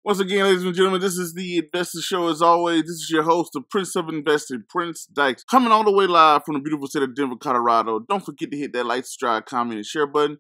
Once again, ladies and gentlemen, this is the Investor Show. As always, this is your host, the Prince of Investing, Prince Dykes, coming all the way live from the beautiful city of Denver, Colorado. Don't forget to hit that like, subscribe, comment, and share button,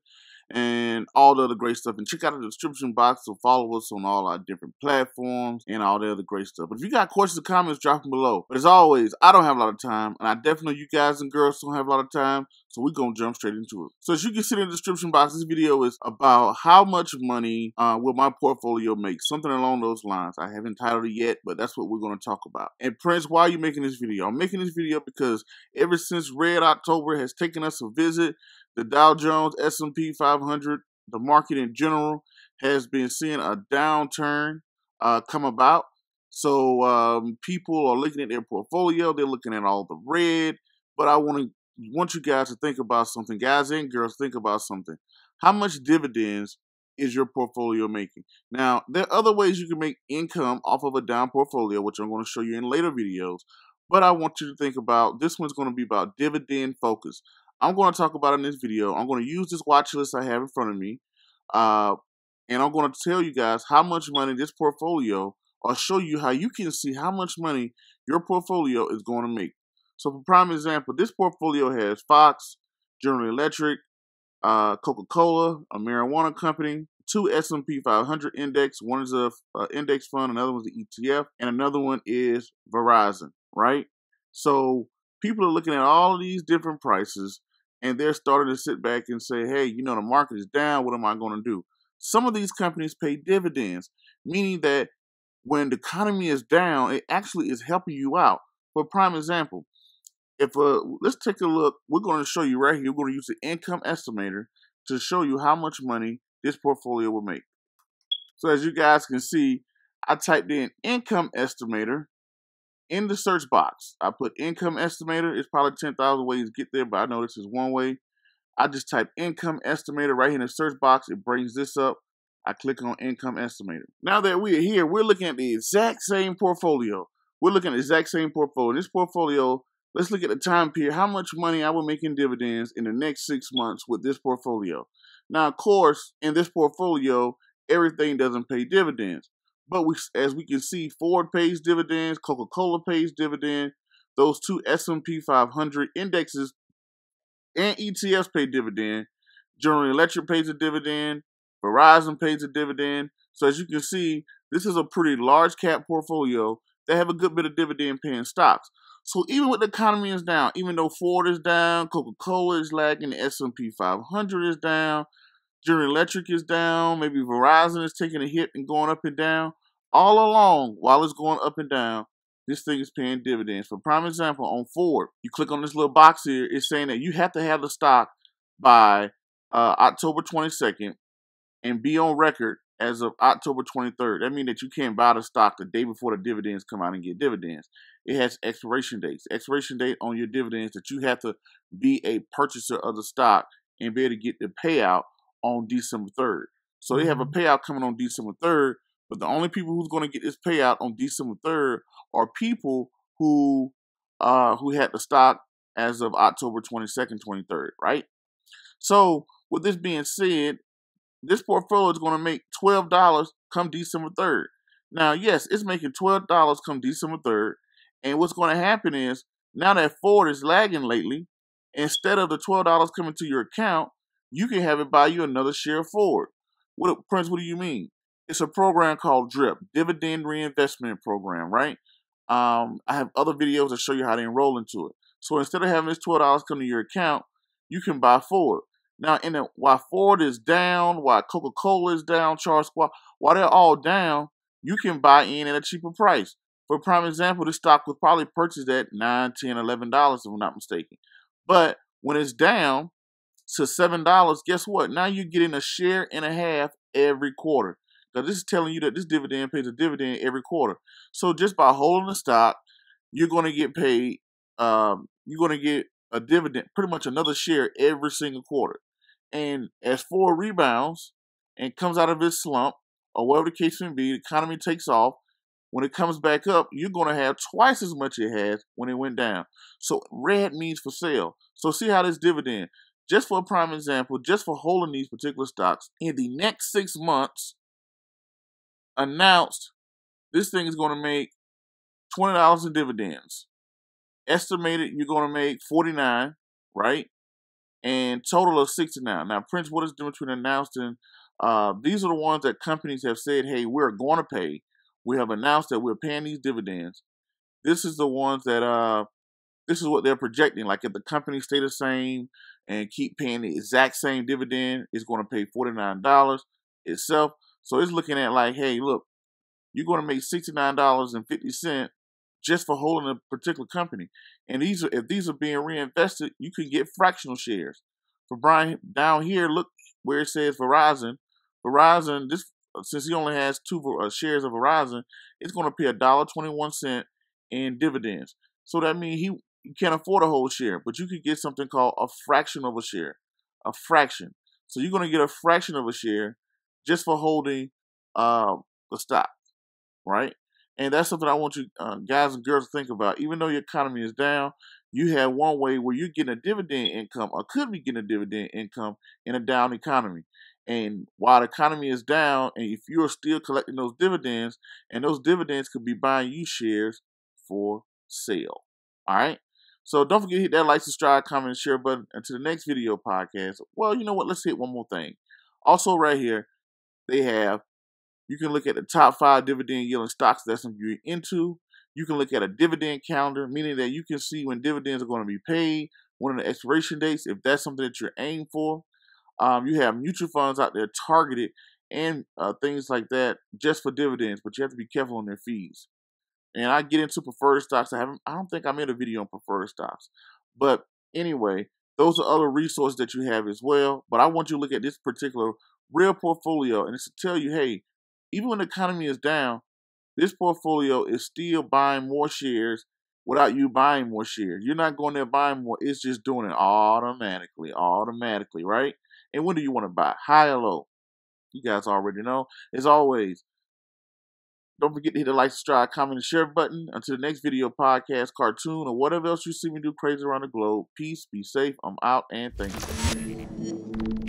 and all the other great stuff. And check out the description box to follow us on all our different platforms and all the other great stuff. But if you got questions or comments, drop them below. But as always, I don't have a lot of time, and I definitely know you guys and girls don't have a lot of time, so we're going to jump straight into it. So as you can see in the description box, this video is about how much money will my portfolio make, something along those lines. I haven't titled it yet, but that's what we're going to talk about. And Prince, why are you making this video? I'm making this video because ever since Red October has taken us a visit, the Dow Jones, S&P 500, the market in general has been seeing a downturn come about. So people are looking at their portfolio. They're looking at all the red. But I want you guys to think about something. Guys and girls, think about something. How much dividends is your portfolio making? Now, there are other ways you can make income off of a down portfolio, which I'm going to show you in later videos. But I want you to think about, this one's going to be about dividend focus. I'm going to talk about in this video. I'm going to use this watch list I have in front of me. And I'm going to tell you guys how much money this portfolio, or show you how you can see how much money your portfolio is going to make. So for prime example, this portfolio has Fox, General Electric, Coca-Cola, a marijuana company, 2 S&P 500 index. One is a index fund, another one's the ETF, and another one is Verizon, right? So people are looking at all of these different prices, and they're starting to sit back and say, hey, you know, the market is down. What am I going to do? Some of these companies pay dividends, meaning that when the economy is down, it actually is helping you out. For prime example, if let's take a look. We're going to show you right here. We're going to use the income estimator to show you how much money this portfolio will make. So as you guys can see, I typed in income estimator in the search box. I put income estimator. It's probably 10,000 ways to get there, but I know this is one way. I just type income estimator right here in the search box. It brings this up. I click on income estimator. Now that we're here, we're looking at the exact same portfolio. We're looking at the exact same portfolio. This portfolio, let's look at the time period. How much money I will make in dividends in the next 6 months with this portfolio. Now, of course, in this portfolio, everything doesn't pay dividends. But as we can see, Ford pays dividends, Coca-Cola pays dividends, those 2 S&P 500 indexes and ETFs pay dividend. General Electric pays a dividend, Verizon pays a dividend. So as you can see, this is a pretty large cap portfolio that have a good bit of dividend paying stocks. So even with the economy is down, even though Ford is down, Coca-Cola is lagging, the S&P 500 is down, General Electric is down, maybe Verizon is taking a hit and going up and down. All along, while it's going up and down, this thing is paying dividends. For prime example, on Ford, you click on this little box here, it's saying that you have to have the stock by October 22nd and be on record as of October 23rd. That means that you can't buy the stock the day before the dividends come out and get dividends. It has expiration dates. Expiration date on your dividends that you have to be a purchaser of the stock and be able to get the payout on December 3rd. So they have a payout coming on December 3rd, but the only people who's going to get this payout on December 3rd are people who had the stock as of October 22nd, 23rd, right? So with this being said, this portfolio is going to make $12 come December 3rd. Now, yes, it's making $12 come December 3rd. And what's going to happen is, now that Ford is lagging lately, instead of the $12 coming to your account, you can have it buy you another share of Ford. Prince, what do you mean? It's a program called DRIP, Dividend Reinvestment Program, right? I have other videos that show you how to enroll into it. So instead of having this $12 come to your account, you can buy Ford. Now, while Ford is down, while Coca-Cola is down, while they're all down, you can buy in at a cheaper price. For prime example, this stock was probably purchased at $9, $10, $11, if I'm not mistaken. But when it's down to $7, guess what? Now you're getting a share and a half every quarter. Now, this is telling you that this dividend pays a dividend every quarter. So just by holding the stock, you're going to get paid. You're going to get a dividend, pretty much another share every single quarter. And as Ford rebounds and comes out of its slump, or whatever the case may be, the economy takes off. When it comes back up, you're going to have twice as much it has when it went down. So red means for sale. So see how this dividend, just for a prime example, just for holding these particular stocks, in the next 6 months, announced this thing is going to make $20 in dividends. Estimated you're going to make 49, right? And total of 69. Now, Prince, what is the difference between announced and these are the ones that companies have said, hey, we're going to pay. We have announced that we're paying these dividends. This is the ones that this is what they're projecting. Like if the company stay the same and keep paying the exact same dividend, it's going to pay $49 itself. So it's looking at like, hey, look, you're going to make $69.50 just for holding a particular company. And if these are being reinvested, you can get fractional shares. For Brian down here, look where it says Verizon. Verizon, since he only has 2 shares of Verizon, it's going to pay $1.21 in dividends. So that means he can't afford a whole share, but you could get something called a fraction of a share, a fraction. So you're going to get a fraction of a share just for holding the stock, right? And that's something I want you guys and girls to think about. Even though your economy is down, you have one way where you're getting a dividend income or could be getting a dividend income in a down economy. And while the economy is down, and if you're still collecting those dividends, and those dividends could be buying you shares for sale. All right? So don't forget to hit that like, subscribe, comment, and share button. Until the next video podcast. Well, you know what? Let's hit one more thing. Also right here, you can look at the top 5 dividend yielding stocks that's something you're into. You can look at a dividend calendar, meaning that you can see when dividends are going to be paid, when are the expiration dates, if that's something that you're aiming for. You have mutual funds out there targeted and things like that just for dividends, but you have to be careful on their fees. And I get into preferred stocks. I don't think I made a video on preferred stocks. But anyway, those are other resources that you have as well. But I want you to look at this particular real portfolio, and it's to tell you, hey, even when the economy is down, this portfolio is still buying more shares without you buying more shares. You're not going there buying more. It's just doing it automatically, right? And when do you want to buy? High or low? You guys already know. As always, don't forget to hit the like, subscribe, comment, and share button. Until the next video, podcast, cartoon, or whatever else you see me do crazy around the globe. Peace, be safe. I'm out, and thank you.